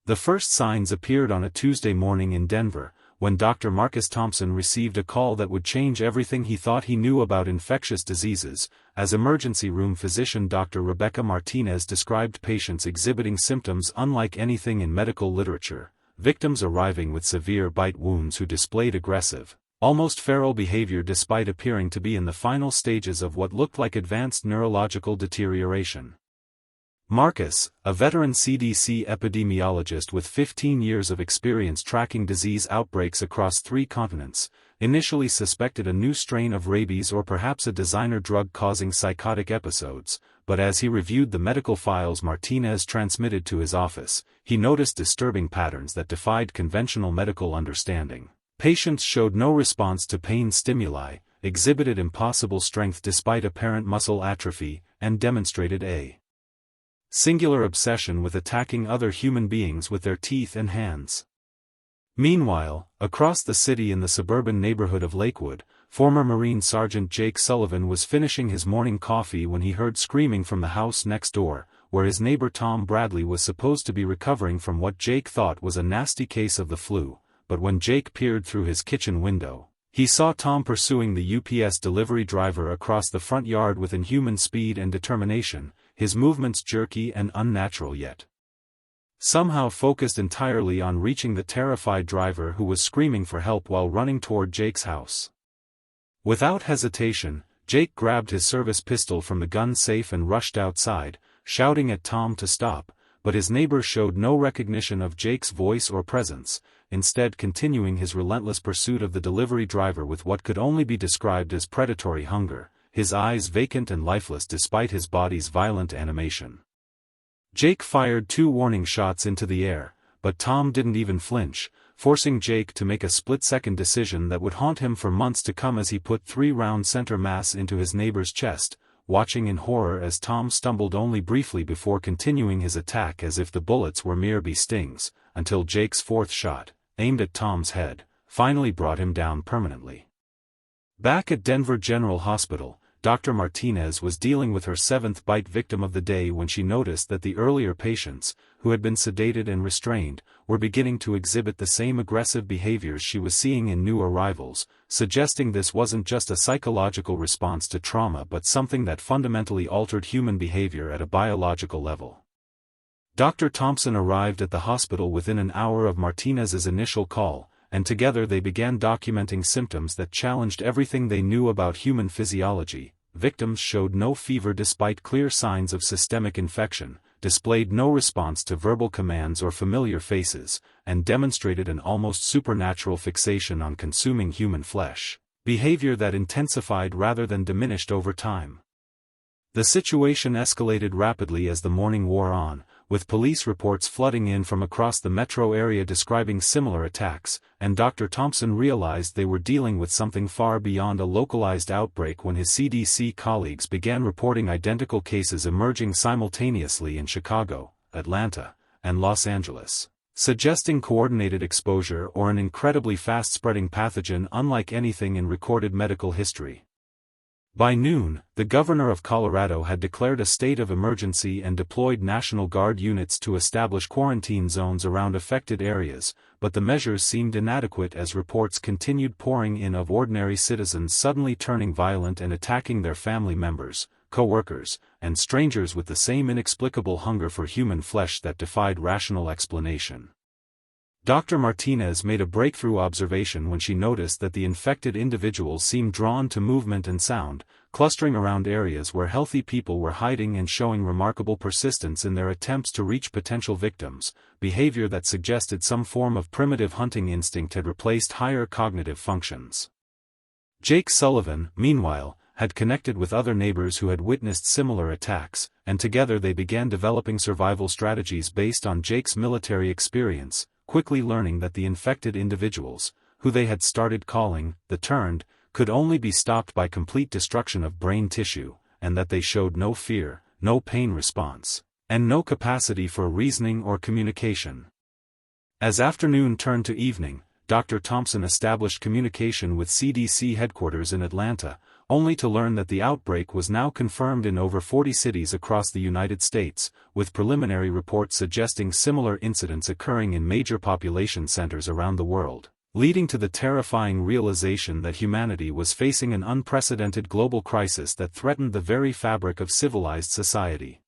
The first signs appeared on a Tuesday morning in Denver, when Dr. Marcus Thompson received a call that would change everything he thought he knew about infectious diseases, as emergency room physician Dr. Rebecca Martinez described patients exhibiting symptoms unlike anything in medical literature, victims arriving with severe bite wounds who displayed aggressive, almost feral behavior despite appearing to be in the final stages of what looked like advanced neurological deterioration. Marcus, a veteran CDC epidemiologist with 15 years of experience tracking disease outbreaks across 3 continents, initially suspected a new strain of rabies or perhaps a designer drug causing psychotic episodes, but as he reviewed the medical files Martinez transmitted to his office, he noticed disturbing patterns that defied conventional medical understanding. Patients showed no response to pain stimuli, exhibited impossible strength despite apparent muscle atrophy, and demonstrated a singular obsession with attacking other human beings with their teeth and hands. Meanwhile, across the city in the suburban neighborhood of Lakewood, former Marine Sergeant Jake Sullivan was finishing his morning coffee when he heard screaming from the house next door, where his neighbor Tom Bradley was supposed to be recovering from what Jake thought was a nasty case of the flu, but when Jake peered through his kitchen window, he saw Tom pursuing the UPS delivery driver across the front yard with inhuman speed and determination, his movements jerky and unnatural yet somehow focused entirely on reaching the terrified driver who was screaming for help while running toward Jake's house. Without hesitation, Jake grabbed his service pistol from the gun safe and rushed outside, shouting at Tom to stop, but his neighbor showed no recognition of Jake's voice or presence, instead continuing his relentless pursuit of the delivery driver with what could only be described as predatory hunger, his eyes vacant and lifeless despite his body's violent animation. Jake fired 2 warning shots into the air, but Tom didn't even flinch, forcing Jake to make a split-second decision that would haunt him for months to come as he put 3-round center mass into his neighbor's chest, watching in horror as Tom stumbled only briefly before continuing his attack as if the bullets were mere bee stings, until Jake's 4th shot, aimed at Tom's head, finally brought him down permanently. Back at Denver General Hospital, Dr. Martinez was dealing with her 7th bite victim of the day when she noticed that the earlier patients, who had been sedated and restrained, were beginning to exhibit the same aggressive behaviors she was seeing in new arrivals, suggesting this wasn't just a psychological response to trauma but something that fundamentally altered human behavior at a biological level. Dr. Thompson arrived at the hospital within an hour of Martinez's initial call, and together they began documenting symptoms that challenged everything they knew about human physiology. Victims showed no fever despite clear signs of systemic infection, displayed no response to verbal commands or familiar faces, and demonstrated an almost supernatural fixation on consuming human flesh, behavior that intensified rather than diminished over time. The situation escalated rapidly as the morning wore on, with police reports flooding in from across the metro area describing similar attacks, and Dr. Thompson realized they were dealing with something far beyond a localized outbreak when his CDC colleagues began reporting identical cases emerging simultaneously in Chicago, Atlanta, and Los Angeles, suggesting coordinated exposure or an incredibly fast-spreading pathogen unlike anything in recorded medical history. By noon, the governor of Colorado had declared a state of emergency and deployed National Guard units to establish quarantine zones around affected areas, but the measures seemed inadequate as reports continued pouring in of ordinary citizens suddenly turning violent and attacking their family members, co-workers, and strangers with the same inexplicable hunger for human flesh that defied rational explanation. Dr. Martinez made a breakthrough observation when she noticed that the infected individuals seemed drawn to movement and sound, clustering around areas where healthy people were hiding and showing remarkable persistence in their attempts to reach potential victims, behavior that suggested some form of primitive hunting instinct had replaced higher cognitive functions. Jake Sullivan, meanwhile, had connected with other neighbors who had witnessed similar attacks, and together they began developing survival strategies based on Jake's military experience, quickly learning that the infected individuals, who they had started calling the turned, could only be stopped by complete destruction of brain tissue, and that they showed no fear, no pain response, and no capacity for reasoning or communication. As afternoon turned to evening, Dr. Thompson established communication with CDC headquarters in Atlanta, only to learn that the outbreak was now confirmed in over 40 cities across the United States, with preliminary reports suggesting similar incidents occurring in major population centers around the world, leading to the terrifying realization that humanity was facing an unprecedented global crisis that threatened the very fabric of civilized society.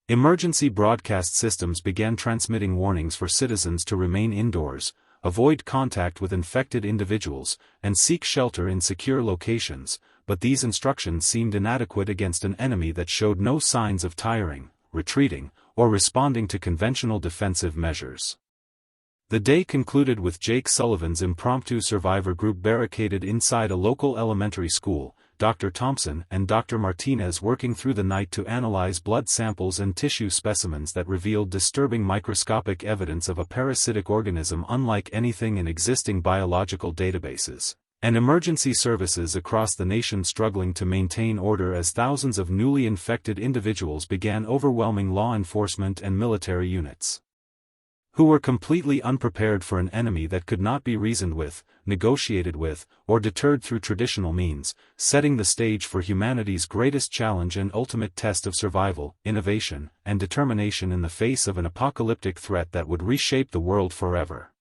Emergency broadcast systems began transmitting warnings for citizens to remain indoors, avoid contact with infected individuals, and seek shelter in secure locations, but these instructions seemed inadequate against an enemy that showed no signs of tiring, retreating, or responding to conventional defensive measures. The day concluded with Jake Sullivan's impromptu survivor group barricaded inside a local elementary school, Dr. Thompson and Dr. Martinez working through the night to analyze blood samples and tissue specimens that revealed disturbing microscopic evidence of a parasitic organism unlike anything in existing biological databases, and emergency services across the nation struggling to maintain order as thousands of newly infected individuals began overwhelming law enforcement and military units, who were completely unprepared for an enemy that could not be reasoned with, negotiated with, or deterred through traditional means, setting the stage for humanity's greatest challenge and ultimate test of survival, innovation, and determination in the face of an apocalyptic threat that would reshape the world forever.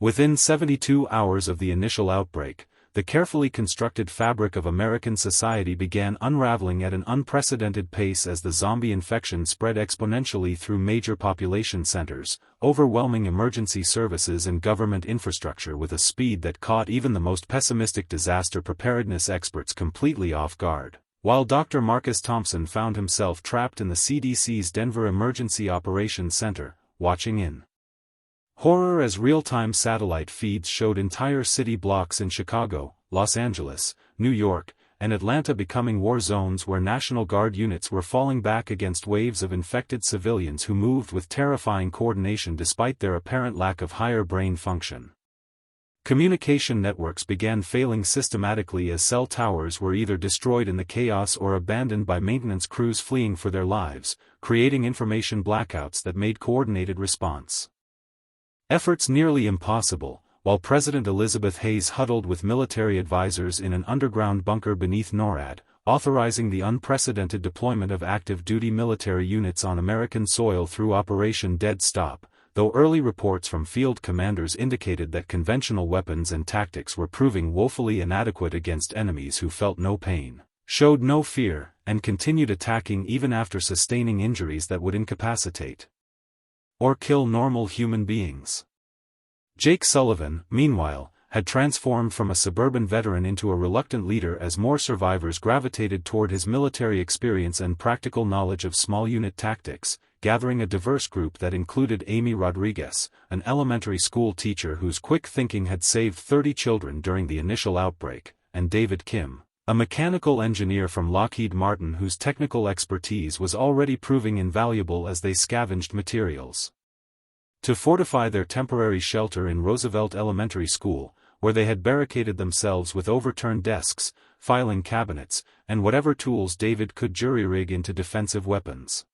Within 72 hours of the initial outbreak, the carefully constructed fabric of American society began unraveling at an unprecedented pace as the zombie infection spread exponentially through major population centers, overwhelming emergency services and government infrastructure with a speed that caught even the most pessimistic disaster preparedness experts completely off guard. While Dr. Marcus Thompson found himself trapped in the CDC's Denver Emergency Operations Center, watching in horror as real-time satellite feeds showed entire city blocks in Chicago, Los Angeles, New York, and Atlanta becoming war zones where National Guard units were falling back against waves of infected civilians who moved with terrifying coordination despite their apparent lack of higher brain function. Communication networks began failing systematically as cell towers were either destroyed in the chaos or abandoned by maintenance crews fleeing for their lives, creating information blackouts that made coordinated response efforts nearly impossible, while President Elizabeth Hayes huddled with military advisors in an underground bunker beneath NORAD, authorizing the unprecedented deployment of active-duty military units on American soil through Operation Dead Stop, though early reports from field commanders indicated that conventional weapons and tactics were proving woefully inadequate against enemies who felt no pain, showed no fear, and continued attacking even after sustaining injuries that would incapacitate or kill normal human beings. Jake Sullivan, meanwhile, had transformed from a suburban veteran into a reluctant leader as more survivors gravitated toward his military experience and practical knowledge of small unit tactics, gathering a diverse group that included Amy Rodriguez, an elementary school teacher whose quick thinking had saved 30 children during the initial outbreak, and David Kim, a mechanical engineer from Lockheed Martin whose technical expertise was already proving invaluable as they scavenged materials to fortify their temporary shelter in Roosevelt Elementary School, where they had barricaded themselves with overturned desks, filing cabinets, and whatever tools David could jury-rig into defensive weapons.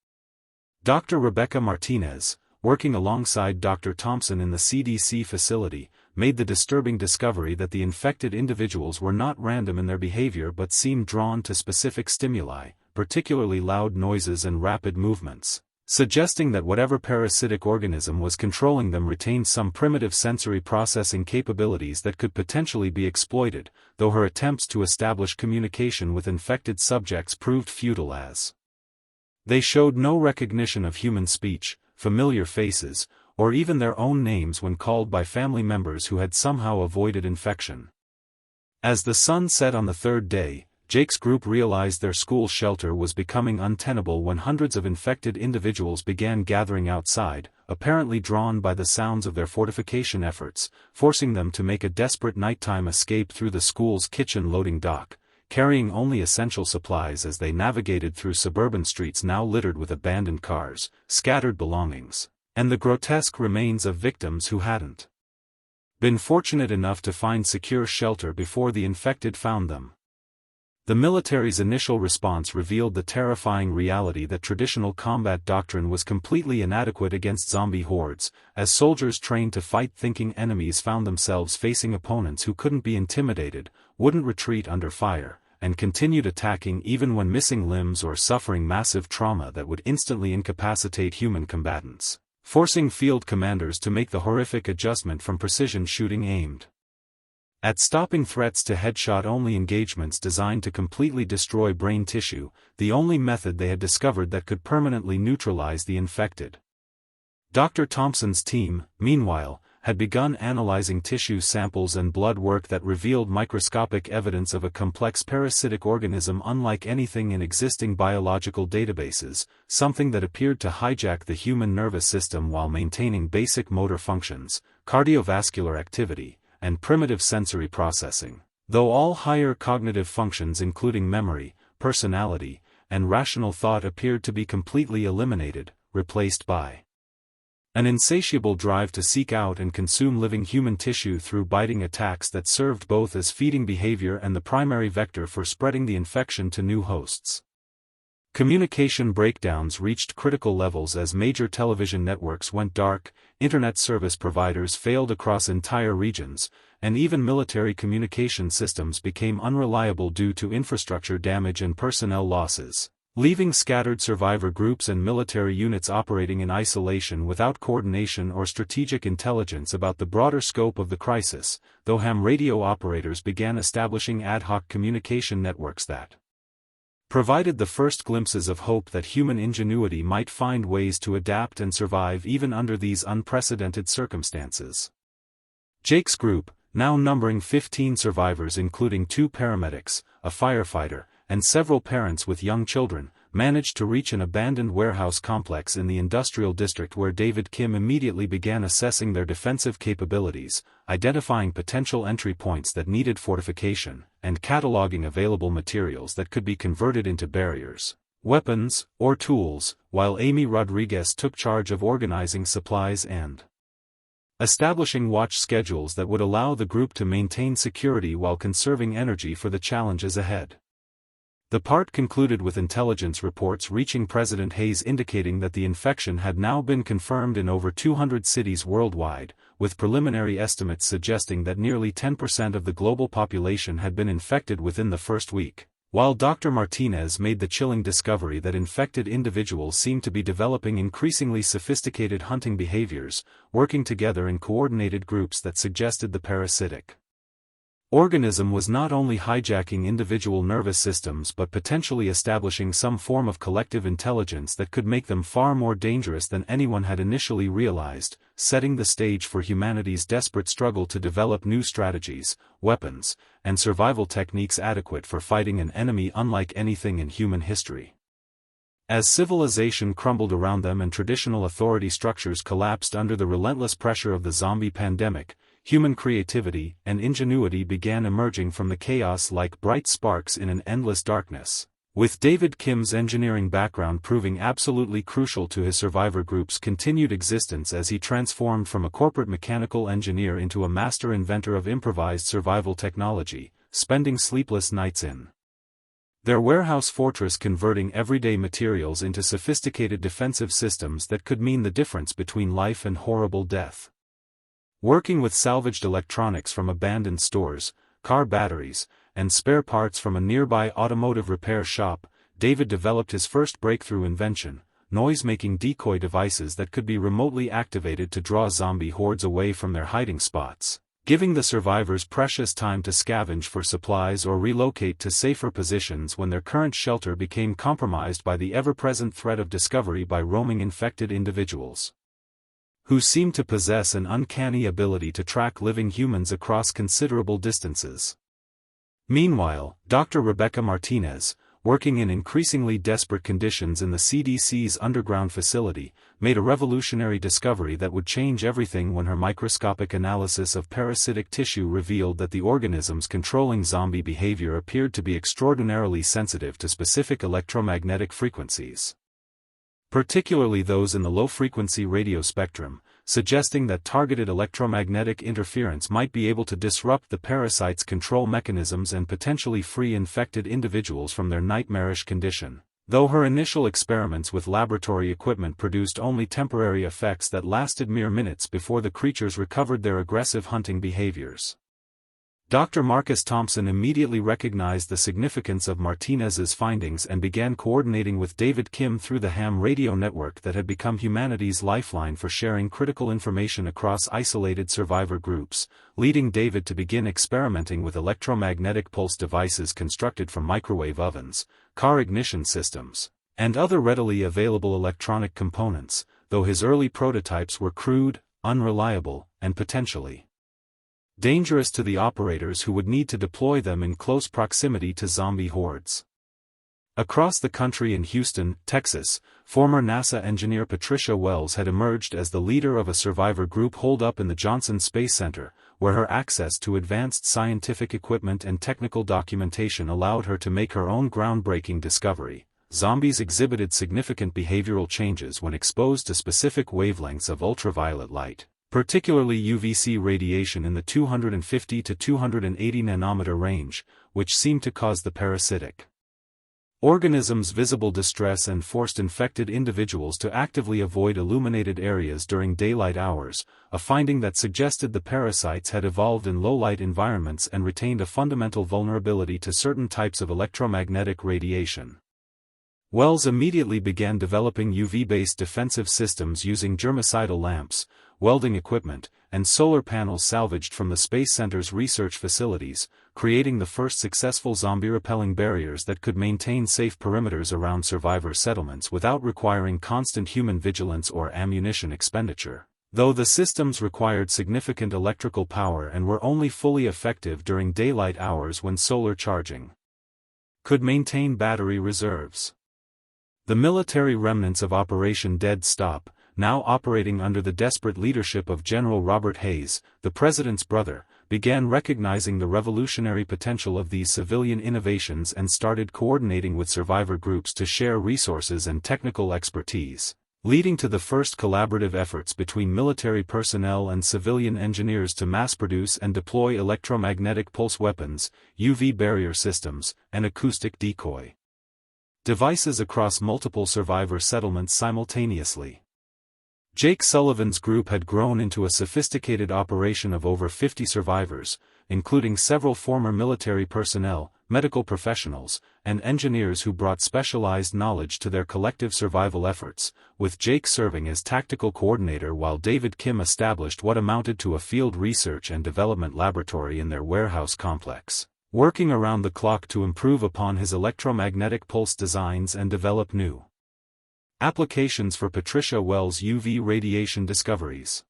Dr. Rebecca Martinez, working alongside Dr. Thompson in the CDC facility, made the disturbing discovery that the infected individuals were not random in their behavior but seemed drawn to specific stimuli, particularly loud noises and rapid movements, suggesting that whatever parasitic organism was controlling them retained some primitive sensory processing capabilities that could potentially be exploited, though her attempts to establish communication with infected subjects proved futile as they showed no recognition of human speech, familiar faces, or even their own names when called by family members who had somehow avoided infection. As the sun set on the third day, Jake's group realized their school shelter was becoming untenable when hundreds of infected individuals began gathering outside, apparently drawn by the sounds of their fortification efforts, forcing them to make a desperate nighttime escape through the school's kitchen loading dock, carrying only essential supplies as they navigated through suburban streets now littered with abandoned cars, scattered belongings, and the grotesque remains of victims who hadn't been fortunate enough to find secure shelter before the infected found them. The military's initial response revealed the terrifying reality that traditional combat doctrine was completely inadequate against zombie hordes, as soldiers trained to fight thinking enemies found themselves facing opponents who couldn't be intimidated, wouldn't retreat under fire, and continued attacking even when missing limbs or suffering massive trauma that would instantly incapacitate human combatants, forcing field commanders to make the horrific adjustment from precision shooting aimed at stopping threats to headshot-only engagements designed to completely destroy brain tissue, the only method they had discovered that could permanently neutralize the infected. Dr. Thompson's team, meanwhile, had begun analyzing tissue samples and blood work that revealed microscopic evidence of a complex parasitic organism unlike anything in existing biological databases, something that appeared to hijack the human nervous system while maintaining basic motor functions, cardiovascular activity, and primitive sensory processing, though all higher cognitive functions including memory, personality, and rational thought appeared to be completely eliminated, replaced by an insatiable drive to seek out and consume living human tissue through biting attacks that served both as feeding behavior and the primary vector for spreading the infection to new hosts. Communication breakdowns reached critical levels as major television networks went dark, internet service providers failed across entire regions, and even military communication systems became unreliable due to infrastructure damage and personnel losses, leaving scattered survivor groups and military units operating in isolation without coordination or strategic intelligence about the broader scope of the crisis, though ham radio operators began establishing ad hoc communication networks that provided the first glimpses of hope that human ingenuity might find ways to adapt and survive even under these unprecedented circumstances. Jake's group, now numbering 15 survivors including 2 paramedics, a firefighter, and several parents with young children, managed to reach an abandoned warehouse complex in the industrial district where David Kim immediately began assessing their defensive capabilities, identifying potential entry points that needed fortification, and cataloging available materials that could be converted into barriers, weapons, or tools, while Amy Rodriguez took charge of organizing supplies and establishing watch schedules that would allow the group to maintain security while conserving energy for the challenges ahead. The part concluded with intelligence reports reaching President Hayes indicating that the infection had now been confirmed in over 200 cities worldwide, with preliminary estimates suggesting that nearly 10% of the global population had been infected within the first week, while Dr. Martinez made the chilling discovery that infected individuals seemed to be developing increasingly sophisticated hunting behaviors, working together in coordinated groups that suggested the parasitic organism was not only hijacking individual nervous systems but potentially establishing some form of collective intelligence that could make them far more dangerous than anyone had initially realized, setting the stage for humanity's desperate struggle to develop new strategies, weapons, and survival techniques adequate for fighting an enemy unlike anything in human history. As civilization crumbled around them and traditional authority structures collapsed under the relentless pressure of the zombie pandemic, human creativity and ingenuity began emerging from the chaos like bright sparks in an endless darkness, with David Kim's engineering background proving absolutely crucial to his survivor group's continued existence as he transformed from a corporate mechanical engineer into a master inventor of improvised survival technology, spending sleepless nights in their warehouse fortress converting everyday materials into sophisticated defensive systems that could mean the difference between life and horrible death. Working with salvaged electronics from abandoned stores, car batteries, and spare parts from a nearby automotive repair shop, David developed his first breakthrough invention, noise-making decoy devices that could be remotely activated to draw zombie hordes away from their hiding spots, giving the survivors precious time to scavenge for supplies or relocate to safer positions when their current shelter became compromised by the ever-present threat of discovery by roaming infected individuals, who seemed to possess an uncanny ability to track living humans across considerable distances. Meanwhile, Dr. Rebecca Martinez, working in increasingly desperate conditions in the CDC's underground facility, made a revolutionary discovery that would change everything when her microscopic analysis of parasitic tissue revealed that the organisms controlling zombie behavior appeared to be extraordinarily sensitive to specific electromagnetic frequencies, particularly those in the low-frequency radio spectrum, suggesting that targeted electromagnetic interference might be able to disrupt the parasite's control mechanisms and potentially free infected individuals from their nightmarish condition, though her initial experiments with laboratory equipment produced only temporary effects that lasted mere minutes before the creatures recovered their aggressive hunting behaviors. Dr. Marcus Thompson immediately recognized the significance of Martinez's findings and began coordinating with David Kim through the ham radio network that had become humanity's lifeline for sharing critical information across isolated survivor groups, leading David to begin experimenting with electromagnetic pulse devices constructed from microwave ovens, car ignition systems, and other readily available electronic components, though his early prototypes were crude, unreliable, and potentially dangerous to the operators who would need to deploy them in close proximity to zombie hordes. Across the country in Houston, Texas, former NASA engineer Patricia Wells had emerged as the leader of a survivor group holed up in the Johnson Space Center, where her access to advanced scientific equipment and technical documentation allowed her to make her own groundbreaking discovery. Zombies exhibited significant behavioral changes when exposed to specific wavelengths of ultraviolet light, particularly UVC radiation in the 250 to 280 nanometer range, which seemed to cause the parasitic organisms visible distress and forced infected individuals to actively avoid illuminated areas during daylight hours, a finding that suggested the parasites had evolved in low-light environments and retained a fundamental vulnerability to certain types of electromagnetic radiation. Wells immediately began developing UV-based defensive systems using germicidal lamps, welding equipment, and solar panels salvaged from the Space Center's research facilities, creating the first successful zombie-repelling barriers that could maintain safe perimeters around survivor settlements without requiring constant human vigilance or ammunition expenditure. Though the systems required significant electrical power and were only fully effective during daylight hours when solar charging could maintain battery reserves. The military remnants of Operation Dead Stop, now operating under the desperate leadership of General Robert Hayes, the president's brother, began recognizing the revolutionary potential of these civilian innovations and started coordinating with survivor groups to share resources and technical expertise, leading to the first collaborative efforts between military personnel and civilian engineers to mass-produce and deploy electromagnetic pulse weapons, UV barrier systems, and acoustic decoy devices across multiple survivor settlements simultaneously. Jake Sullivan's group had grown into a sophisticated operation of over 50 survivors, including several former military personnel, medical professionals, and engineers who brought specialized knowledge to their collective survival efforts, with Jake serving as tactical coordinator while David Kim established what amounted to a field research and development laboratory in their warehouse complex, working around the clock to improve upon his electromagnetic pulse designs and develop new applications for Patricia Wells' UV radiation discoveries.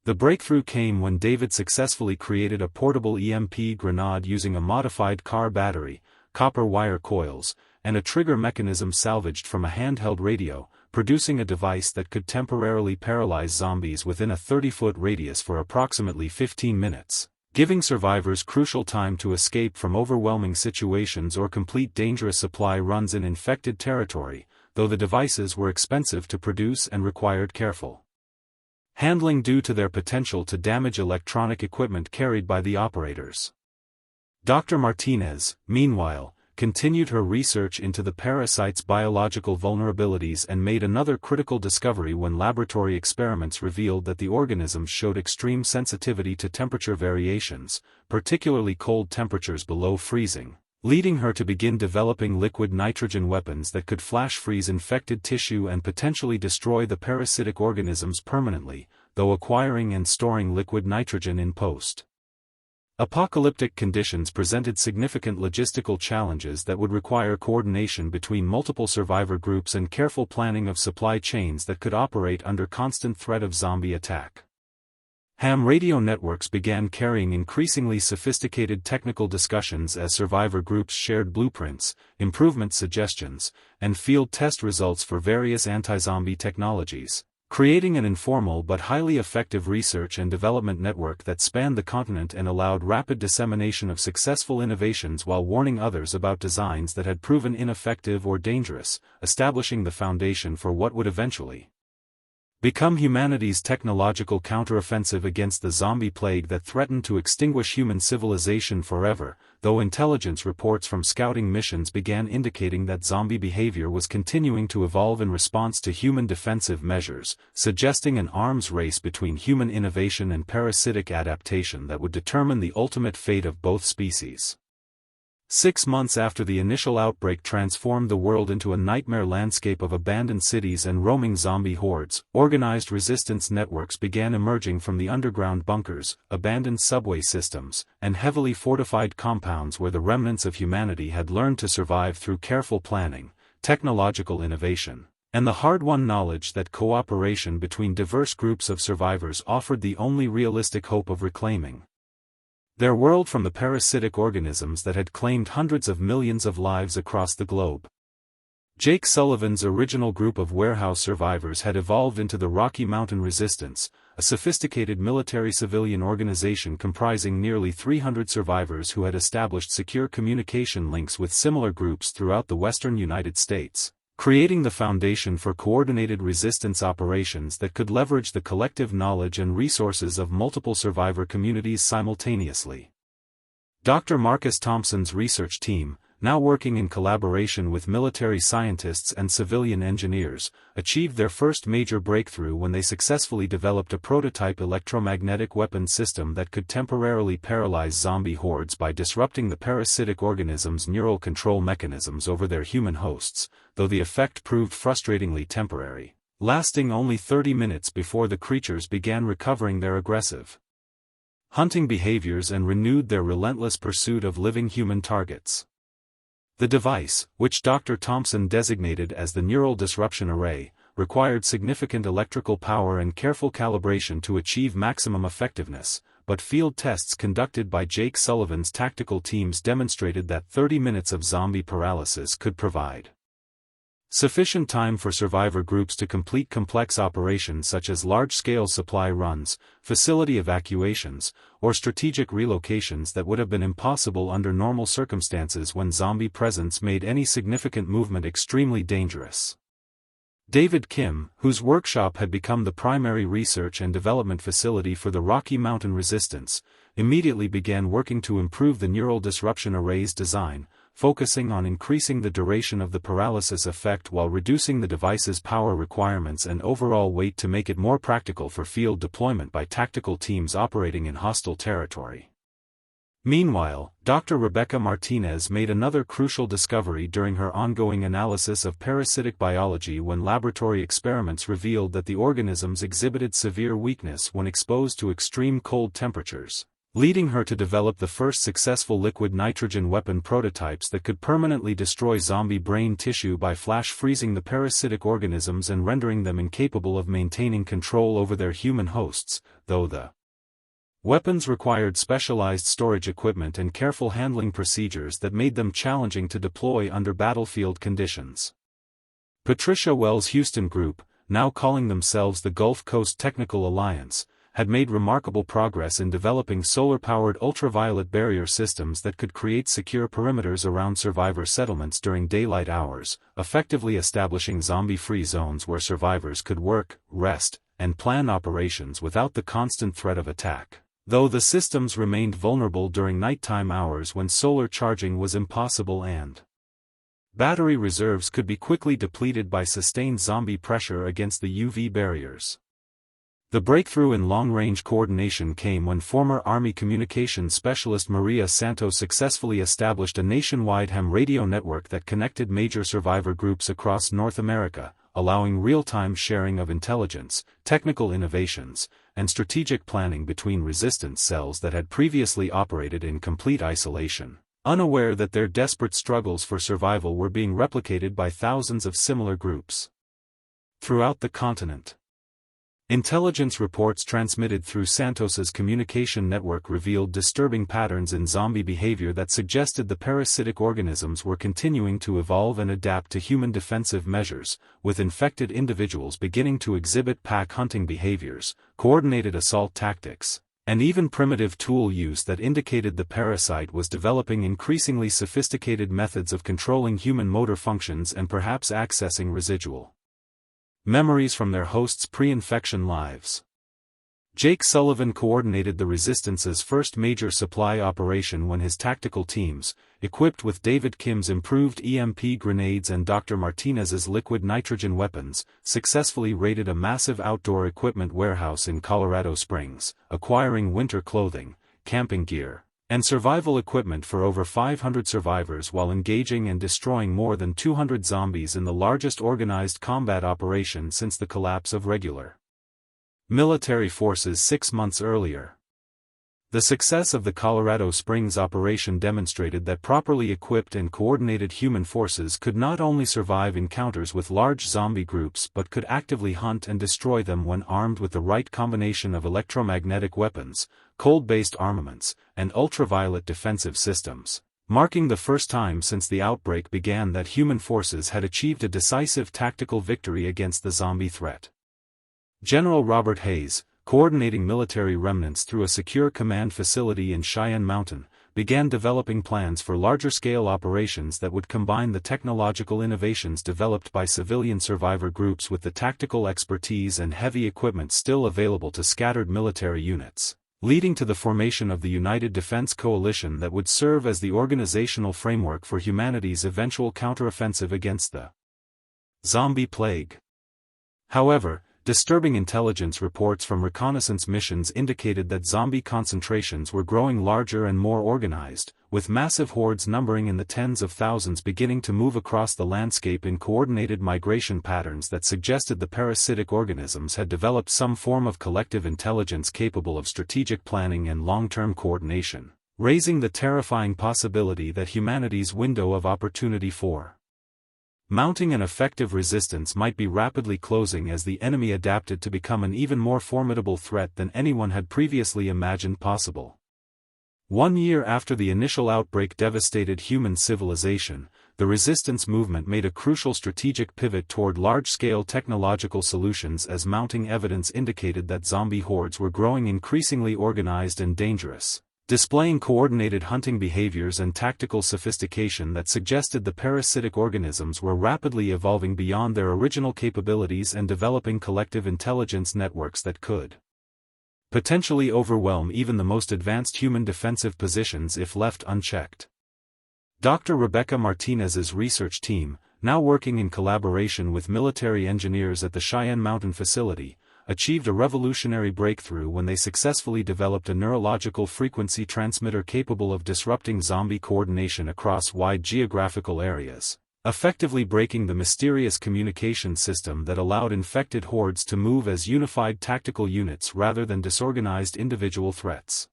The breakthrough came when David successfully created a portable EMP grenade using a modified car battery, copper wire coils, and a trigger mechanism salvaged from a handheld radio, producing a device that could temporarily paralyze zombies within a 30-foot radius for approximately 15 minutes. Giving survivors crucial time to escape from overwhelming situations or complete dangerous supply runs in infected territory, though the devices were expensive to produce and required careful handling due to their potential to damage electronic equipment carried by the operators. Dr. Martinez, meanwhile, continued her research into the parasite's biological vulnerabilities and made another critical discovery when laboratory experiments revealed that the organisms showed extreme sensitivity to temperature variations, particularly cold temperatures below freezing, leading her to begin developing liquid nitrogen weapons that could flash freeze infected tissue and potentially destroy the parasitic organisms permanently, though acquiring and storing liquid nitrogen in post. Apocalyptic conditions presented significant logistical challenges that would require coordination between multiple survivor groups and careful planning of supply chains that could operate under constant threat of zombie attack. Ham radio networks began carrying increasingly sophisticated technical discussions as survivor groups shared blueprints, improvement suggestions, and field test results for various anti-zombie technologies, creating an informal but highly effective research and development network that spanned the continent and allowed rapid dissemination of successful innovations while warning others about designs that had proven ineffective or dangerous, establishing the foundation for what would eventually become humanity's technological counteroffensive against the zombie plague that threatened to extinguish human civilization forever, though intelligence reports from scouting missions began indicating that zombie behavior was continuing to evolve in response to human defensive measures, suggesting an arms race between human innovation and parasitic adaptation that would determine the ultimate fate of both species. 6 months after the initial outbreak transformed the world into a nightmare landscape of abandoned cities and roaming zombie hordes, organized resistance networks began emerging from the underground bunkers, abandoned subway systems, and heavily fortified compounds where the remnants of humanity had learned to survive through careful planning, technological innovation, and the hard-won knowledge that cooperation between diverse groups of survivors offered the only realistic hope of reclaiming their world from the parasitic organisms that had claimed hundreds of millions of lives across the globe. Jake Sullivan's original group of warehouse survivors had evolved into the Rocky Mountain Resistance, a sophisticated military-civilian organization comprising nearly 300 survivors who had established secure communication links with similar groups throughout the western United States, creating the foundation for coordinated resistance operations that could leverage the collective knowledge and resources of multiple survivor communities simultaneously. Dr. Marcus Thompson's research team, now working in collaboration with military scientists and civilian engineers, achieved their first major breakthrough when they successfully developed a prototype electromagnetic weapon system that could temporarily paralyze zombie hordes by disrupting the parasitic organisms' neural control mechanisms over their human hosts, though the effect proved frustratingly temporary, lasting only 30 minutes before the creatures began recovering their aggressive hunting behaviors and renewed their relentless pursuit of living human targets. The device, which Dr. Thompson designated as the Neural Disruption Array, required significant electrical power and careful calibration to achieve maximum effectiveness, but field tests conducted by Jake Sullivan's tactical teams demonstrated that 30 minutes of zombie paralysis could provide sufficient time for survivor groups to complete complex operations such as large-scale supply runs, facility evacuations, or strategic relocations that would have been impossible under normal circumstances when zombie presence made any significant movement extremely dangerous. David Kim, whose workshop had become the primary research and development facility for the Rocky Mountain Resistance, immediately began working to improve the Neural Disruption Array's design, focusing on increasing the duration of the paralysis effect while reducing the device's power requirements and overall weight to make it more practical for field deployment by tactical teams operating in hostile territory. Meanwhile, Dr. Rebecca Martinez made another crucial discovery during her ongoing analysis of parasitic biology when laboratory experiments revealed that the organisms exhibited severe weakness when exposed to extreme cold temperatures, leading her to develop the first successful liquid nitrogen weapon prototypes that could permanently destroy zombie brain tissue by flash freezing the parasitic organisms and rendering them incapable of maintaining control over their human hosts, though the weapons required specialized storage equipment and careful handling procedures that made them challenging to deploy under battlefield conditions. Patricia Wells' Houston Group, now calling themselves the Gulf Coast Technical Alliance, had made remarkable progress in developing solar-powered ultraviolet barrier systems that could create secure perimeters around survivor settlements during daylight hours, effectively establishing zombie-free zones where survivors could work, rest, and plan operations without the constant threat of attack, though the systems remained vulnerable during nighttime hours when solar charging was impossible and battery reserves could be quickly depleted by sustained zombie pressure against the UV barriers. The breakthrough in long-range coordination came when former Army communications specialist Maria Santos successfully established a nationwide ham radio network that connected major survivor groups across North America, allowing real-time sharing of intelligence, technical innovations, and strategic planning between resistance cells that had previously operated in complete isolation, unaware that their desperate struggles for survival were being replicated by thousands of similar groups throughout the continent. Intelligence reports transmitted through Santos's communication network revealed disturbing patterns in zombie behavior that suggested the parasitic organisms were continuing to evolve and adapt to human defensive measures, with infected individuals beginning to exhibit pack hunting behaviors, coordinated assault tactics, and even primitive tool use that indicated the parasite was developing increasingly sophisticated methods of controlling human motor functions and perhaps accessing residual Memories from their hosts' pre-infection lives. Jake Sullivan coordinated the Resistance's first major supply operation when his tactical teams, equipped with David Kim's improved EMP grenades and Dr. Martinez's liquid nitrogen weapons, successfully raided a massive outdoor equipment warehouse in Colorado Springs, acquiring winter clothing, camping gear, and survival equipment for over 500 survivors while engaging and destroying more than 200 zombies in the largest organized combat operation since the collapse of regular military forces 6 months earlier. The success of the Colorado Springs operation demonstrated that properly equipped and coordinated human forces could not only survive encounters with large zombie groups but could actively hunt and destroy them when armed with the right combination of electromagnetic weapons, cold-based armaments, and ultraviolet defensive systems, marking the first time since the outbreak began that human forces had achieved a decisive tactical victory against the zombie threat. General Robert Hayes, coordinating military remnants through a secure command facility in Cheyenne Mountain, began developing plans for larger-scale operations that would combine the technological innovations developed by civilian survivor groups with the tactical expertise and heavy equipment still available to scattered military units, leading to the formation of the United Defense Coalition that would serve as the organizational framework for humanity's eventual counteroffensive against the zombie plague. However, disturbing intelligence reports from reconnaissance missions indicated that zombie concentrations were growing larger and more organized, with massive hordes numbering in the tens of thousands beginning to move across the landscape in coordinated migration patterns that suggested the parasitic organisms had developed some form of collective intelligence capable of strategic planning and long-term coordination, raising the terrifying possibility that humanity's window of opportunity for mounting an effective resistance might be rapidly closing as the enemy adapted to become an even more formidable threat than anyone had previously imagined possible. 1 year after the initial outbreak devastated human civilization, the resistance movement made a crucial strategic pivot toward large-scale technological solutions as mounting evidence indicated that zombie hordes were growing increasingly organized and dangerous, displaying coordinated hunting behaviors and tactical sophistication that suggested the parasitic organisms were rapidly evolving beyond their original capabilities and developing collective intelligence networks that could potentially overwhelm even the most advanced human defensive positions if left unchecked. Dr. Rebecca Martinez's research team, now working in collaboration with military engineers at the Cheyenne Mountain facility, achieved a revolutionary breakthrough when they successfully developed a neurological frequency transmitter capable of disrupting zombie coordination across wide geographical areas, effectively breaking the mysterious communication system that allowed infected hordes to move as unified tactical units rather than disorganized individual threats.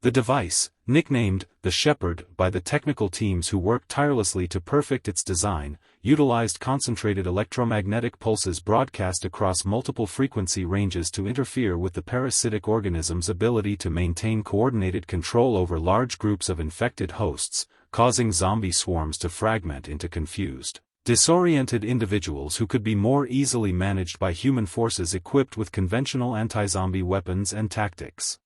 The device, nicknamed the Shepherd by the technical teams who worked tirelessly to perfect its design, utilized concentrated electromagnetic pulses broadcast across multiple frequency ranges to interfere with the parasitic organism's ability to maintain coordinated control over large groups of infected hosts, causing zombie swarms to fragment into confused, disoriented individuals who could be more easily managed by human forces equipped with conventional anti-zombie weapons and tactics.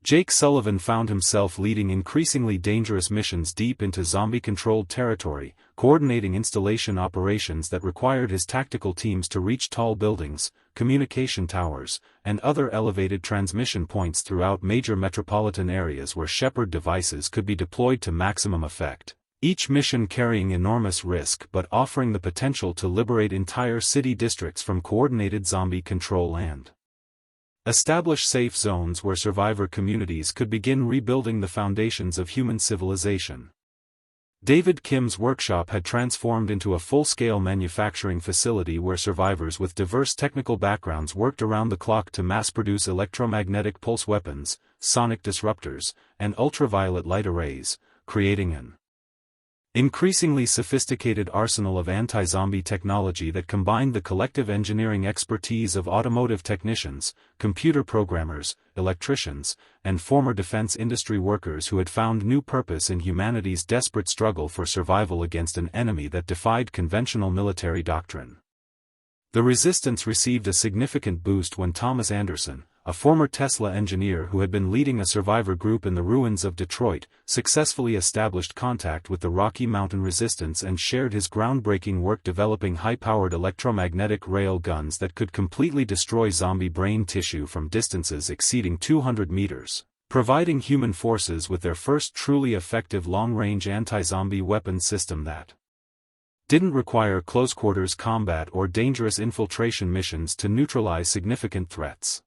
Jake Sullivan found himself leading increasingly dangerous missions deep into zombie-controlled territory, coordinating installation operations that required his tactical teams to reach tall buildings, communication towers, and other elevated transmission points throughout major metropolitan areas where Shepherd devices could be deployed to maximum effect, each mission carrying enormous risk but offering the potential to liberate entire city districts from coordinated zombie control and establish safe zones where survivor communities could begin rebuilding the foundations of human civilization. David Kim's workshop had transformed into a full-scale manufacturing facility where survivors with diverse technical backgrounds worked around the clock to mass-produce electromagnetic pulse weapons, sonic disruptors, and ultraviolet light arrays, creating an increasingly sophisticated arsenal of anti-zombie technology that combined the collective engineering expertise of automotive technicians, computer programmers, electricians, and former defense industry workers who had found new purpose in humanity's desperate struggle for survival against an enemy that defied conventional military doctrine. The resistance received a significant boost when Thomas Anderson, a former Tesla engineer who had been leading a survivor group in the ruins of Detroit, successfully established contact with the Rocky Mountain Resistance and shared his groundbreaking work developing high-powered electromagnetic rail guns that could completely destroy zombie brain tissue from distances exceeding 200 meters, providing human forces with their first truly effective long-range anti-zombie weapon system that didn't require close-quarters combat or dangerous infiltration missions to neutralize significant threats.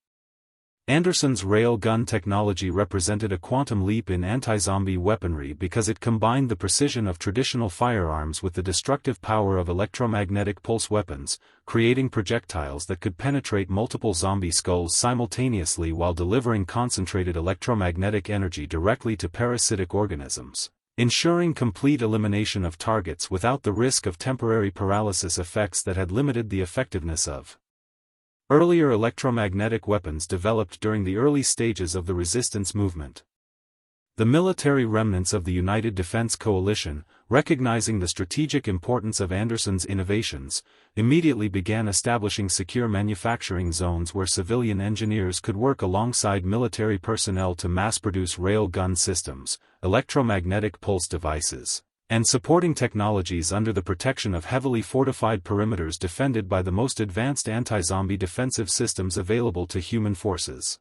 Anderson's rail gun technology represented a quantum leap in anti-zombie weaponry because it combined the precision of traditional firearms with the destructive power of electromagnetic pulse weapons, creating projectiles that could penetrate multiple zombie skulls simultaneously while delivering concentrated electromagnetic energy directly to parasitic organisms, ensuring complete elimination of targets without the risk of temporary paralysis effects that had limited the effectiveness of earlier electromagnetic weapons developed during the early stages of the resistance movement. The military remnants of the United Defense Coalition, recognizing the strategic importance of Anderson's innovations, immediately began establishing secure manufacturing zones where civilian engineers could work alongside military personnel to mass-produce rail gun systems, electromagnetic pulse devices, and supporting technologies under the protection of heavily fortified perimeters defended by the most advanced anti-zombie defensive systems available to human forces.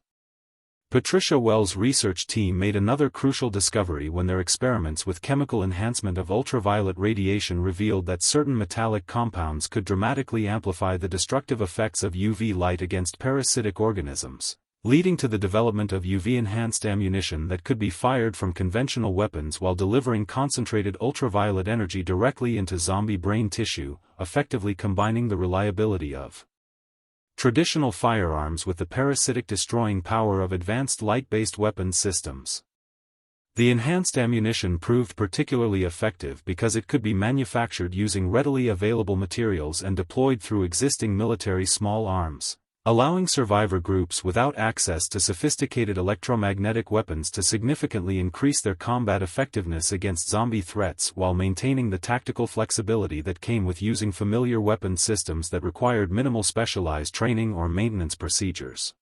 Patricia Wells' research team made another crucial discovery when their experiments with chemical enhancement of ultraviolet radiation revealed that certain metallic compounds could dramatically amplify the destructive effects of UV light against parasitic organisms, leading to the development of UV-enhanced ammunition that could be fired from conventional weapons while delivering concentrated ultraviolet energy directly into zombie brain tissue, effectively combining the reliability of traditional firearms with the parasitic destroying power of advanced light-based weapons systems. The enhanced ammunition proved particularly effective because it could be manufactured using readily available materials and deployed through existing military small arms, allowing survivor groups without access to sophisticated electromagnetic weapons to significantly increase their combat effectiveness against zombie threats while maintaining the tactical flexibility that came with using familiar weapon systems that required minimal specialized training or maintenance procedures.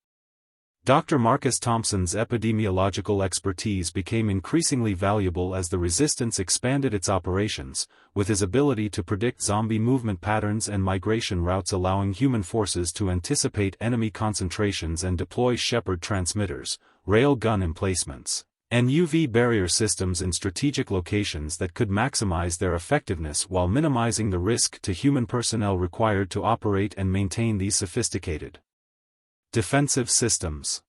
Dr. Marcus Thompson's epidemiological expertise became increasingly valuable as the Resistance expanded its operations, with his ability to predict zombie movement patterns and migration routes allowing human forces to anticipate enemy concentrations and deploy Shepard transmitters, rail gun emplacements, and UV barrier systems in strategic locations that could maximize their effectiveness while minimizing the risk to human personnel required to operate and maintain these sophisticated defensive systems.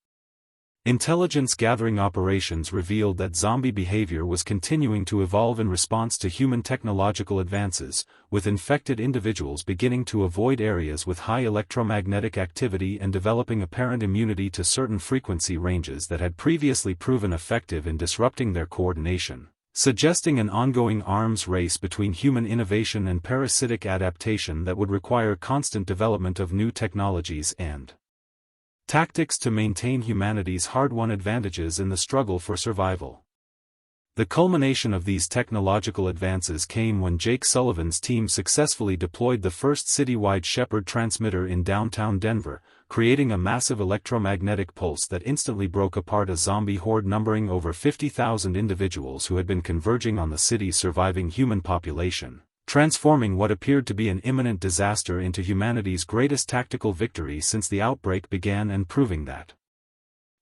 Intelligence-gathering operations revealed that zombie behavior was continuing to evolve in response to human technological advances, with infected individuals beginning to avoid areas with high electromagnetic activity and developing apparent immunity to certain frequency ranges that had previously proven effective in disrupting their coordination, suggesting an ongoing arms race between human innovation and parasitic adaptation that would require constant development of new technologies and tactics to maintain humanity's hard-won advantages in the struggle for survival. The culmination of these technological advances came when Jake Sullivan's team successfully deployed the first citywide Shepard transmitter in downtown Denver, creating a massive electromagnetic pulse that instantly broke apart a zombie horde numbering over 50,000 individuals who had been converging on the city's surviving human population, transforming what appeared to be an imminent disaster into humanity's greatest tactical victory since the outbreak began and proving that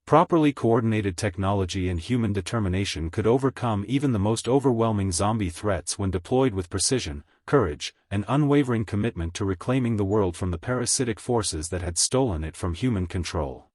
properly coordinated technology and human determination could overcome even the most overwhelming zombie threats when deployed with precision, courage, and unwavering commitment to reclaiming the world from the parasitic forces that had stolen it from human control.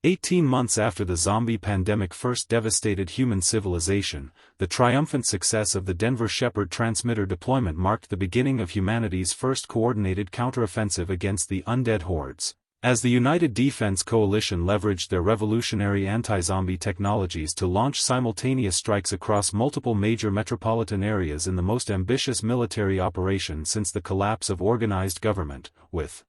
18 months after the zombie pandemic first devastated human civilization, the triumphant success of the Denver Shepard transmitter deployment marked the beginning of humanity's first coordinated counteroffensive against the undead hordes, as the United Defense Coalition leveraged their revolutionary anti-zombie technologies to launch simultaneous strikes across multiple major metropolitan areas in the most ambitious military operation since the collapse of organized government, with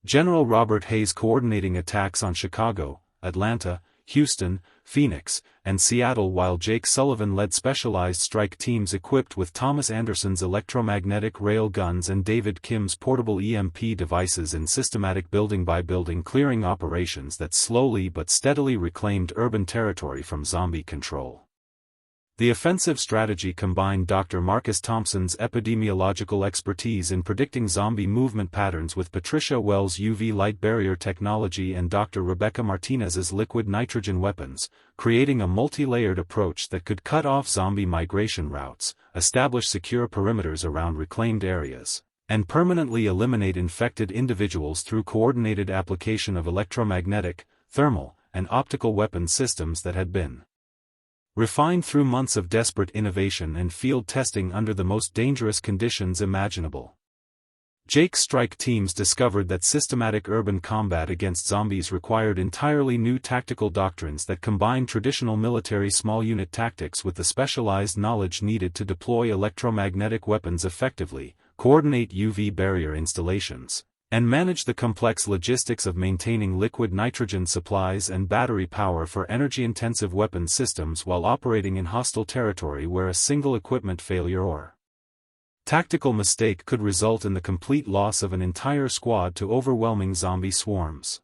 General Robert Hayes coordinating attacks on Chicago, Atlanta, Houston, Phoenix, and Seattle, while Jake Sullivan led specialized strike teams equipped with Thomas Anderson's electromagnetic rail guns and David Kim's portable EMP devices in systematic building-by-building clearing operations that slowly but steadily reclaimed urban territory from zombie control. The offensive strategy combined Dr. Marcus Thompson's epidemiological expertise in predicting zombie movement patterns with Patricia Wells' UV light barrier technology and Dr. Rebecca Martinez's liquid nitrogen weapons, creating a multi-layered approach that could cut off zombie migration routes, establish secure perimeters around reclaimed areas, and permanently eliminate infected individuals through coordinated application of electromagnetic, thermal, and optical weapon systems that had been refined through months of desperate innovation and field testing under the most dangerous conditions imaginable. Jake's strike teams discovered that systematic urban combat against zombies required entirely new tactical doctrines that combined traditional military small-unit tactics with the specialized knowledge needed to deploy electromagnetic weapons effectively, coordinate UV barrier installations, and manage the complex logistics of maintaining liquid nitrogen supplies and battery power for energy-intensive weapon systems while operating in hostile territory where a single equipment failure or tactical mistake could result in the complete loss of an entire squad to overwhelming zombie swarms.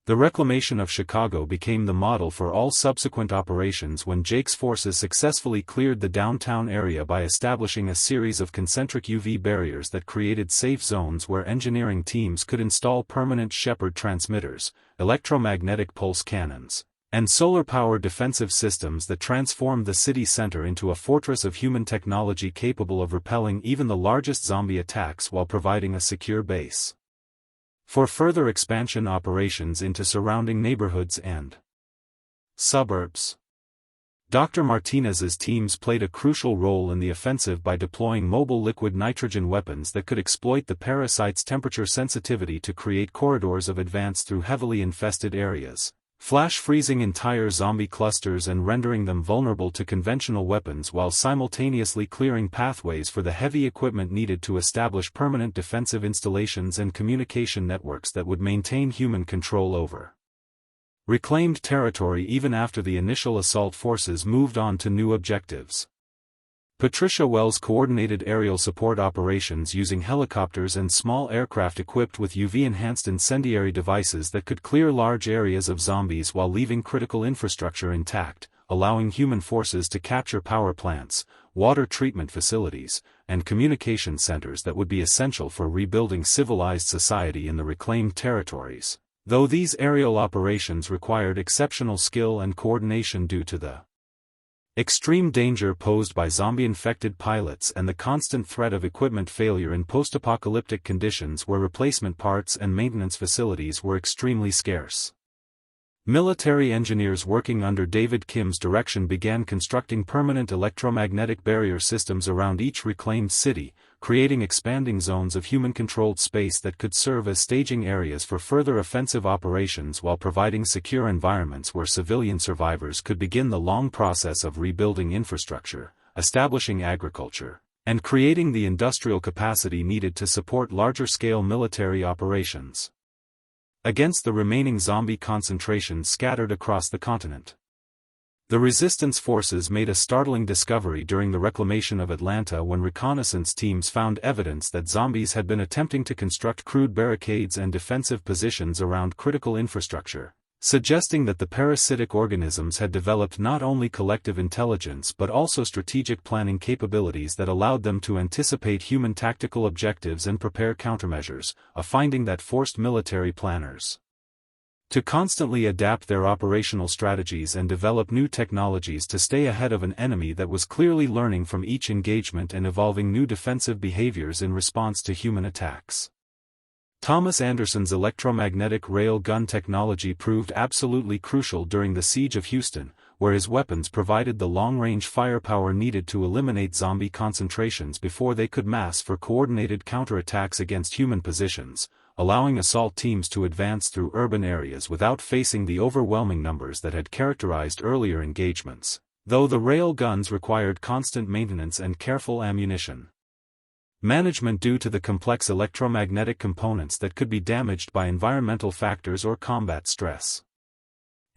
The reclamation of Chicago became the model for all subsequent operations when Jake's forces successfully cleared the downtown area by establishing a series of concentric UV barriers that created safe zones where engineering teams could install permanent Shepard transmitters, electromagnetic pulse cannons, and solar-powered defensive systems that transformed the city center into a fortress of human technology capable of repelling even the largest zombie attacks while providing a secure base for further expansion operations into surrounding neighborhoods and suburbs. Dr. Martinez's teams played a crucial role in the offensive by deploying mobile liquid nitrogen weapons that could exploit the parasite's temperature sensitivity to create corridors of advance through heavily infested areas, flash freezing entire zombie clusters and rendering them vulnerable to conventional weapons while simultaneously clearing pathways for the heavy equipment needed to establish permanent defensive installations and communication networks that would maintain human control over reclaimed territory even after the initial assault forces moved on to new objectives. Patricia Wells coordinated aerial support operations using helicopters and small aircraft equipped with UV-enhanced incendiary devices that could clear large areas of zombies while leaving critical infrastructure intact, allowing human forces to capture power plants, water treatment facilities, and communication centers that would be essential for rebuilding civilized society in the reclaimed territories, though these aerial operations required exceptional skill and coordination due to the extreme danger posed by zombie-infected pilots and the constant threat of equipment failure in post-apocalyptic conditions where replacement parts and maintenance facilities were extremely scarce. Military engineers working under David Kim's direction began constructing permanent electromagnetic barrier systems around each reclaimed city, creating expanding zones of human-controlled space that could serve as staging areas for further offensive operations while providing secure environments where civilian survivors could begin the long process of rebuilding infrastructure, establishing agriculture, and creating the industrial capacity needed to support larger-scale military operations against the remaining zombie concentrations scattered across the continent. The resistance forces made a startling discovery during the reclamation of Atlanta when reconnaissance teams found evidence that zombies had been attempting to construct crude barricades and defensive positions around critical infrastructure, suggesting that the parasitic organisms had developed not only collective intelligence but also strategic planning capabilities that allowed them to anticipate human tactical objectives and prepare countermeasures, a finding that forced military planners to constantly adapt their operational strategies and develop new technologies to stay ahead of an enemy that was clearly learning from each engagement and evolving new defensive behaviors in response to human attacks. Thomas Anderson's electromagnetic rail gun technology proved absolutely crucial during the siege of Houston, where his weapons provided the long-range firepower needed to eliminate zombie concentrations before they could mass for coordinated counterattacks against human positions, allowing assault teams to advance through urban areas without facing the overwhelming numbers that had characterized earlier engagements, though the rail guns required constant maintenance and careful ammunition management due to the complex electromagnetic components that could be damaged by environmental factors or combat stress.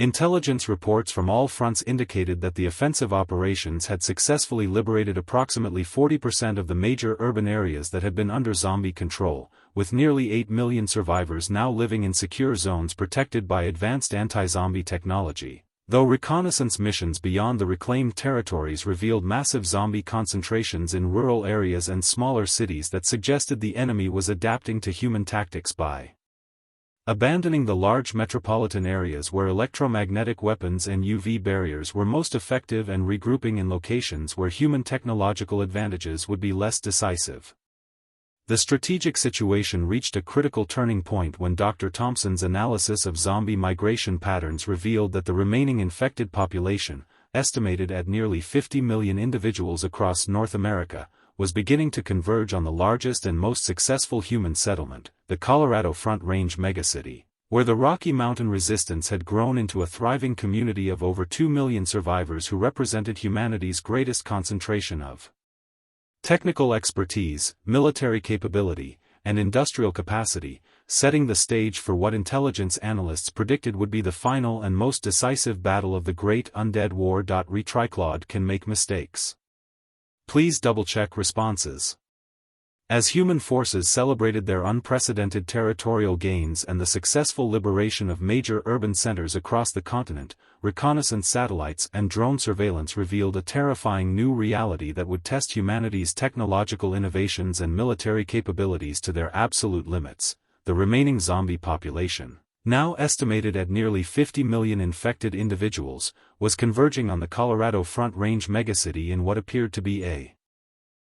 Intelligence reports from all fronts indicated that the offensive operations had successfully liberated approximately 40% of the major urban areas that had been under zombie control, with nearly 8 million survivors now living in secure zones protected by advanced anti-zombie technology. Though reconnaissance missions beyond the reclaimed territories revealed massive zombie concentrations in rural areas and smaller cities that suggested the enemy was adapting to human tactics by abandoning the large metropolitan areas where electromagnetic weapons and UV barriers were most effective and regrouping in locations where human technological advantages would be less decisive. The strategic situation reached a critical turning point when Dr. Thompson's analysis of zombie migration patterns revealed that the remaining infected population, estimated at nearly 50 million individuals across North America, was beginning to converge on the largest and most successful human settlement, the Colorado Front Range megacity, where the Rocky Mountain Resistance had grown into a thriving community of over 2 million survivors who represented humanity's greatest concentration of technical expertise, military capability, and industrial capacity, setting the stage for what intelligence analysts predicted would be the final and most decisive battle of the Great Undead War. Retriclod can make mistakes. Please double-check responses. As human forces celebrated their unprecedented territorial gains and the successful liberation of major urban centers across the continent, reconnaissance satellites and drone surveillance revealed a terrifying new reality that would test humanity's technological innovations and military capabilities to their absolute limits. The remaining zombie population, now estimated at nearly 50 million infected individuals, was converging on the Colorado Front Range megacity in what appeared to be a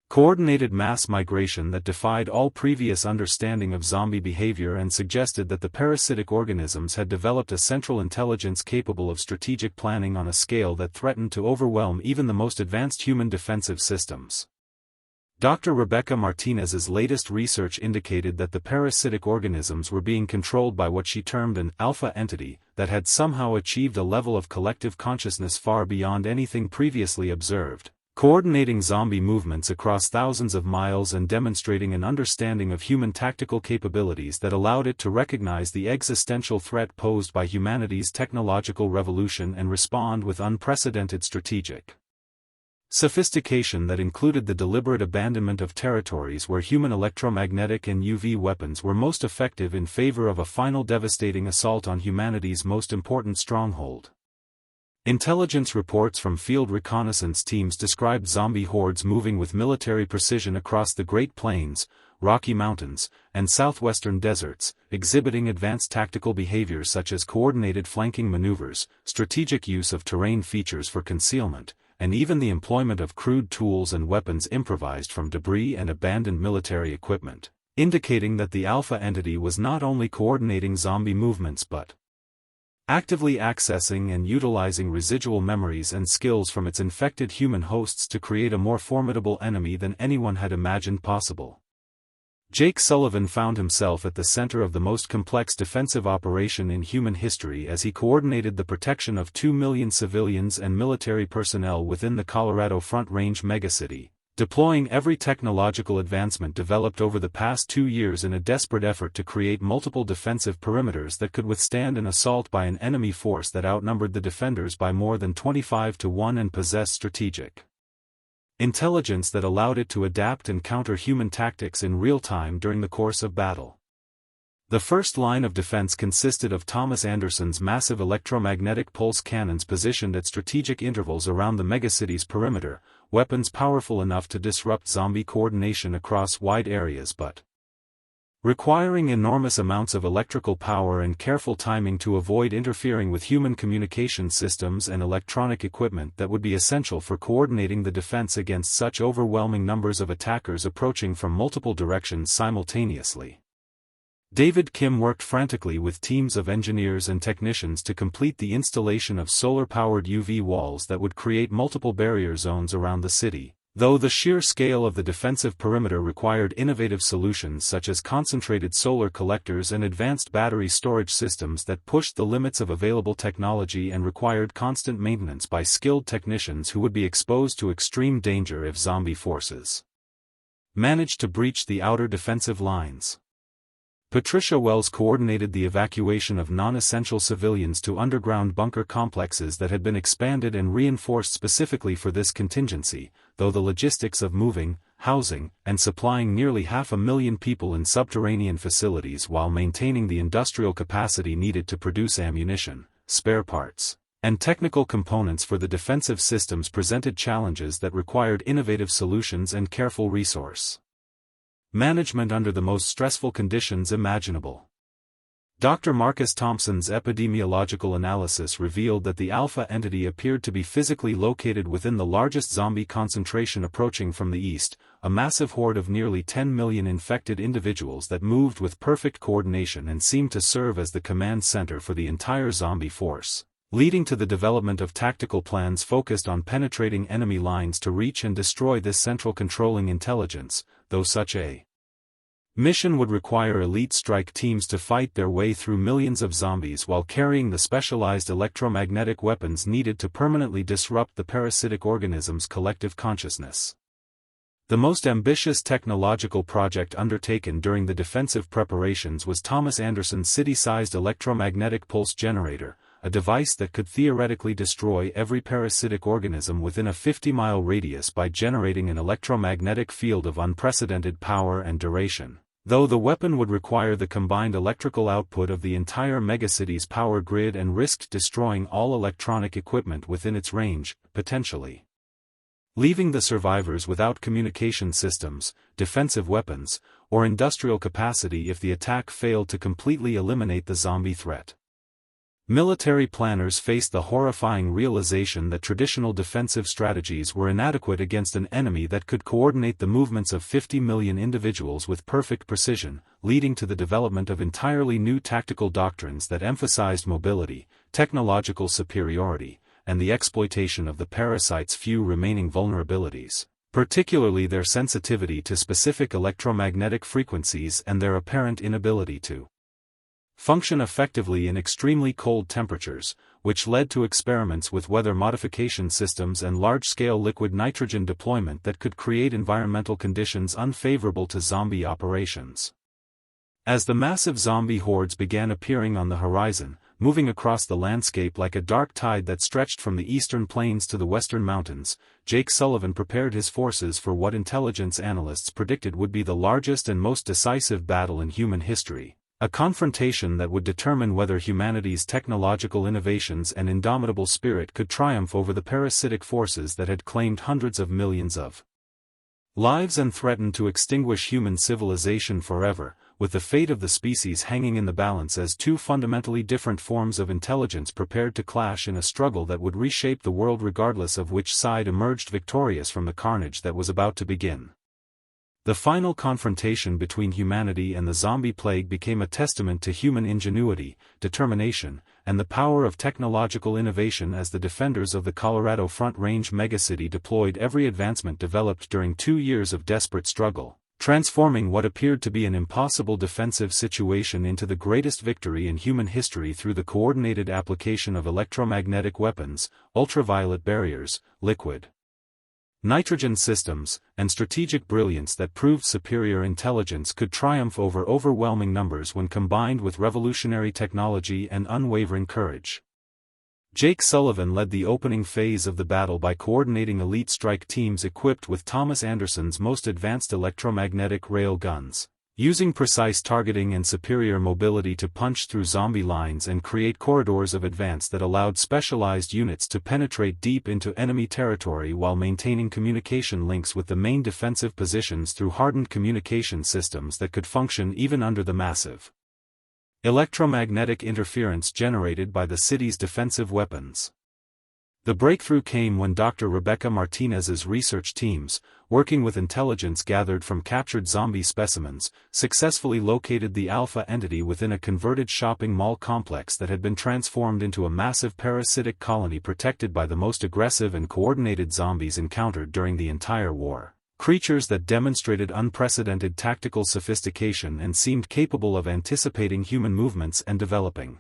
coordinated mass migration that defied all previous understanding of zombie behavior and suggested that the parasitic organisms had developed a central intelligence capable of strategic planning on a scale that threatened to overwhelm even the most advanced human defensive systems. Dr. Rebecca Martinez's latest research indicated that the parasitic organisms were being controlled by what she termed an alpha entity that had somehow achieved a level of collective consciousness far beyond anything previously observed, coordinating zombie movements across thousands of miles and demonstrating an understanding of human tactical capabilities that allowed it to recognize the existential threat posed by humanity's technological revolution and respond with unprecedented strategic sophistication that included the deliberate abandonment of territories where human electromagnetic and UV weapons were most effective in favor of a final devastating assault on humanity's most important stronghold. Intelligence reports from field reconnaissance teams described zombie hordes moving with military precision across the Great Plains, Rocky Mountains, and southwestern deserts, exhibiting advanced tactical behaviors such as coordinated flanking maneuvers, strategic use of terrain features for concealment, and even the employment of crude tools and weapons improvised from debris and abandoned military equipment, indicating that the alpha entity was not only coordinating zombie movements but actively accessing and utilizing residual memories and skills from its infected human hosts to create a more formidable enemy than anyone had imagined possible. Jake Sullivan found himself at the center of the most complex defensive operation in human history as he coordinated the protection of 2 million civilians and military personnel within the Colorado Front Range megacity, deploying every technological advancement developed over the past 2 years in a desperate effort to create multiple defensive perimeters that could withstand an assault by an enemy force that outnumbered the defenders by more than 25-1 and possessed strategic intelligence that allowed it to adapt and counter human tactics in real time during the course of battle. The first line of defense consisted of Thomas Anderson's massive electromagnetic pulse cannons positioned at strategic intervals around the megacity's perimeter, weapons powerful enough to disrupt zombie coordination across wide areas but requiring enormous amounts of electrical power and careful timing to avoid interfering with human communication systems and electronic equipment that would be essential for coordinating the defense against such overwhelming numbers of attackers approaching from multiple directions simultaneously. David Kim worked frantically with teams of engineers and technicians to complete the installation of solar-powered UV walls that would create multiple barrier zones around the city. Though the sheer scale of the defensive perimeter required innovative solutions such as concentrated solar collectors and advanced battery storage systems that pushed the limits of available technology and required constant maintenance by skilled technicians who would be exposed to extreme danger if zombie forces managed to breach the outer defensive lines. Patricia Wells coordinated the evacuation of non-essential civilians to underground bunker complexes that had been expanded and reinforced specifically for this contingency, though the logistics of moving, housing, and supplying nearly 500,000 people in subterranean facilities while maintaining the industrial capacity needed to produce ammunition, spare parts, and technical components for the defensive systems presented challenges that required innovative solutions and careful resource management under the most stressful conditions imaginable. Dr. Marcus Thompson's epidemiological analysis revealed that the Alpha entity appeared to be physically located within the largest zombie concentration approaching from the east, a massive horde of nearly 10 million infected individuals that moved with perfect coordination and seemed to serve as the command center for the entire zombie force, leading to the development of tactical plans focused on penetrating enemy lines to reach and destroy this central controlling intelligence, though such a mission would require elite strike teams to fight their way through millions of zombies while carrying the specialized electromagnetic weapons needed to permanently disrupt the parasitic organism's collective consciousness. The most ambitious technological project undertaken during the defensive preparations was Thomas Anderson's city-sized electromagnetic pulse generator, a device that could theoretically destroy every parasitic organism within a 50-mile radius by generating an electromagnetic field of unprecedented power and duration, though the weapon would require the combined electrical output of the entire megacity's power grid and risked destroying all electronic equipment within its range, potentially leaving the survivors without communication systems, defensive weapons, or industrial capacity if the attack failed to completely eliminate the zombie threat. Military planners faced the horrifying realization that traditional defensive strategies were inadequate against an enemy that could coordinate the movements of 50 million individuals with perfect precision, leading to the development of entirely new tactical doctrines that emphasized mobility, technological superiority, and the exploitation of the parasite's few remaining vulnerabilities, particularly their sensitivity to specific electromagnetic frequencies and their apparent inability to function effectively in extremely cold temperatures, which led to experiments with weather modification systems and large-scale liquid nitrogen deployment that could create environmental conditions unfavorable to zombie operations. As the massive zombie hordes began appearing on the horizon, moving across the landscape like a dark tide that stretched from the eastern plains to the western mountains, Jake Sullivan prepared his forces for what intelligence analysts predicted would be the largest and most decisive battle in human history. A confrontation that would determine whether humanity's technological innovations and indomitable spirit could triumph over the parasitic forces that had claimed hundreds of millions of lives and threatened to extinguish human civilization forever, with the fate of the species hanging in the balance as two fundamentally different forms of intelligence prepared to clash in a struggle that would reshape the world regardless of which side emerged victorious from the carnage that was about to begin. The final confrontation between humanity and the zombie plague became a testament to human ingenuity, determination, and the power of technological innovation as the defenders of the Colorado Front Range megacity deployed every advancement developed during 2 years of desperate struggle, transforming what appeared to be an impossible defensive situation into the greatest victory in human history through the coordinated application of electromagnetic weapons, ultraviolet barriers, liquid nitrogen systems, and strategic brilliance that proved superior intelligence could triumph over overwhelming numbers when combined with revolutionary technology and unwavering courage. Jake Sullivan led the opening phase of the battle by coordinating elite strike teams equipped with Thomas Anderson's most advanced electromagnetic rail guns, using precise targeting and superior mobility to punch through zombie lines and create corridors of advance that allowed specialized units to penetrate deep into enemy territory while maintaining communication links with the main defensive positions through hardened communication systems that could function even under the massive electromagnetic interference generated by the city's defensive weapons. The breakthrough came when Dr. Rebecca Martinez's research teams, working with intelligence gathered from captured zombie specimens, successfully located the Alpha entity within a converted shopping mall complex that had been transformed into a massive parasitic colony protected by the most aggressive and coordinated zombies encountered during the entire war. Creatures that demonstrated unprecedented tactical sophistication and seemed capable of anticipating human movements and developing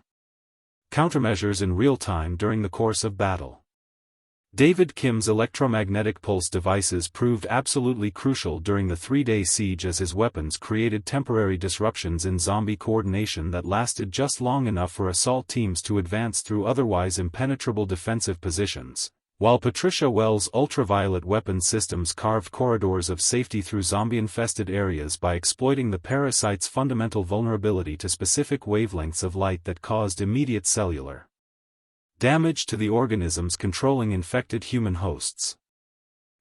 countermeasures in real time during the course of battle. David Kim's electromagnetic pulse devices proved absolutely crucial during the 3-day siege, as his weapons created temporary disruptions in zombie coordination that lasted just long enough for assault teams to advance through otherwise impenetrable defensive positions, while Patricia Wells' ultraviolet weapon systems carved corridors of safety through zombie-infested areas by exploiting the parasite's fundamental vulnerability to specific wavelengths of light that caused immediate cellular damage to the organisms controlling infected human hosts.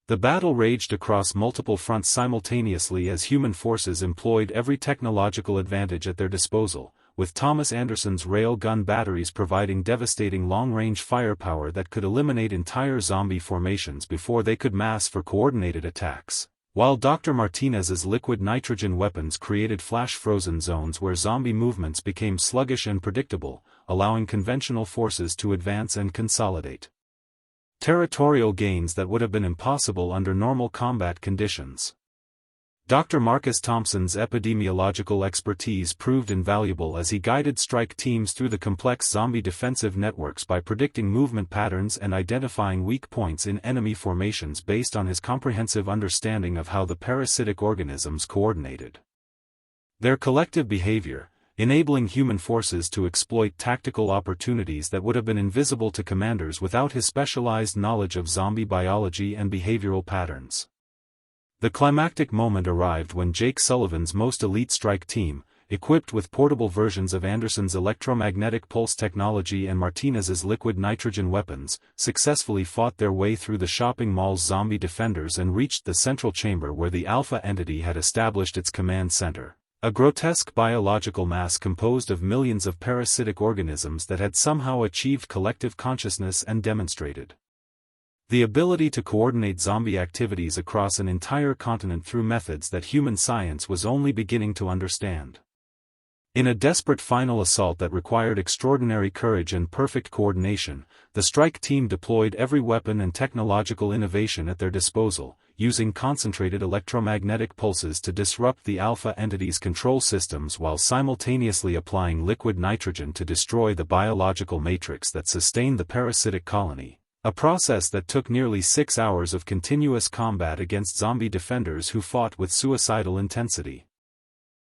The battle raged across multiple fronts simultaneously as human forces employed every technological advantage at their disposal, with Thomas Anderson's rail gun batteries providing devastating long-range firepower that could eliminate entire zombie formations before they could mass for coordinated attacks, while Dr. Martinez's liquid nitrogen weapons created flash-frozen zones where zombie movements became sluggish and predictable, allowing conventional forces to advance and consolidate territorial gains that would have been impossible under normal combat conditions. Dr. Marcus Thompson's epidemiological expertise proved invaluable as he guided strike teams through the complex zombie defensive networks by predicting movement patterns and identifying weak points in enemy formations based on his comprehensive understanding of how the parasitic organisms coordinated their collective behavior, enabling human forces to exploit tactical opportunities that would have been invisible to commanders without his specialized knowledge of zombie biology and behavioral patterns. The climactic moment arrived when Jake Sullivan's most elite strike team, equipped with portable versions of Anderson's electromagnetic pulse technology and Martinez's liquid nitrogen weapons, successfully fought their way through the shopping mall's zombie defenders and reached the central chamber where the Alpha entity had established its command center, a grotesque biological mass composed of millions of parasitic organisms that had somehow achieved collective consciousness and demonstrated the ability to coordinate zombie activities across an entire continent through methods that human science was only beginning to understand. In a desperate final assault that required extraordinary courage and perfect coordination, the strike team deployed every weapon and technological innovation at their disposal, using concentrated electromagnetic pulses to disrupt the Alpha entity's control systems while simultaneously applying liquid nitrogen to destroy the biological matrix that sustained the parasitic colony, a process that took nearly 6 hours of continuous combat against zombie defenders who fought with suicidal intensity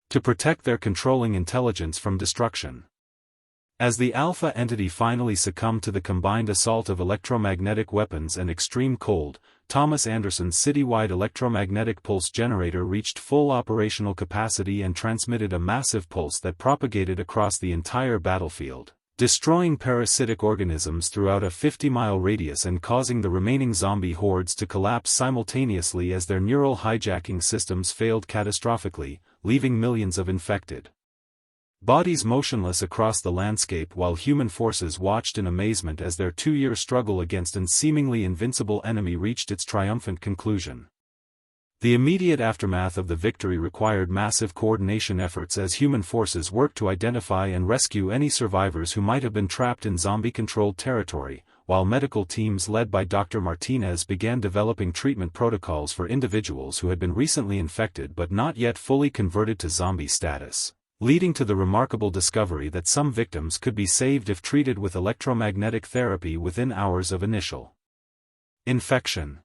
to protect their controlling intelligence from destruction. As the Alpha entity finally succumbed to the combined assault of electromagnetic weapons and extreme cold, Thomas Anderson's citywide electromagnetic pulse generator reached full operational capacity and transmitted a massive pulse that propagated across the entire battlefield, destroying parasitic organisms throughout a 50-mile radius and causing the remaining zombie hordes to collapse simultaneously as their neural hijacking systems failed catastrophically, leaving millions of infected bodies motionless across the landscape while human forces watched in amazement as their 2-year struggle against an seemingly invincible enemy reached its triumphant conclusion. The immediate aftermath of the victory required massive coordination efforts as human forces worked to identify and rescue any survivors who might have been trapped in zombie-controlled territory, while medical teams led by Dr. Martinez began developing treatment protocols for individuals who had been recently infected but not yet fully converted to zombie status, leading to the remarkable discovery that some victims could be saved if treated with electromagnetic therapy within hours of initial infection.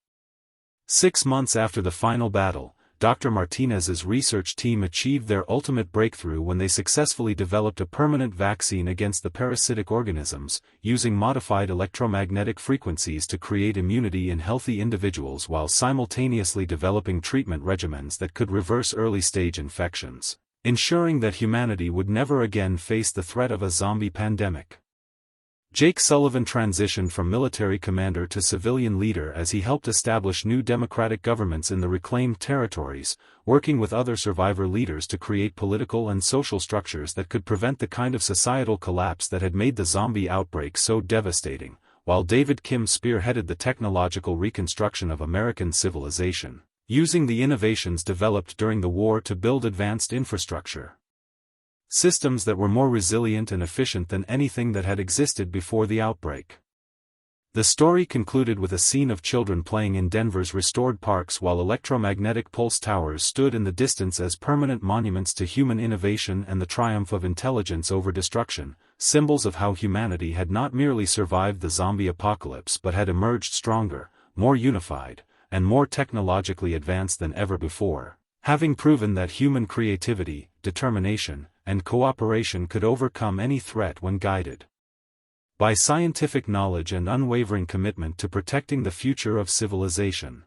6 months after the final battle, Dr. Martinez's research team achieved their ultimate breakthrough when they successfully developed a permanent vaccine against the parasitic organisms, using modified electromagnetic frequencies to create immunity in healthy individuals while simultaneously developing treatment regimens that could reverse early-stage infections, ensuring that humanity would never again face the threat of a zombie pandemic. Jake Sullivan transitioned from military commander to civilian leader as he helped establish new democratic governments in the reclaimed territories, working with other survivor leaders to create political and social structures that could prevent the kind of societal collapse that had made the zombie outbreak so devastating, while David Kim spearheaded the technological reconstruction of American civilization, using the innovations developed during the war to build advanced infrastructure systems that were more resilient and efficient than anything that had existed before the outbreak. The story concluded with a scene of children playing in Denver's restored parks while electromagnetic pulse towers stood in the distance as permanent monuments to human innovation and the triumph of intelligence over destruction, symbols of how humanity had not merely survived the zombie apocalypse but had emerged stronger, more unified, and more technologically advanced than ever before, having proven that human creativity, determination, and cooperation could overcome any threat when guided by scientific knowledge and unwavering commitment to protecting the future of civilization.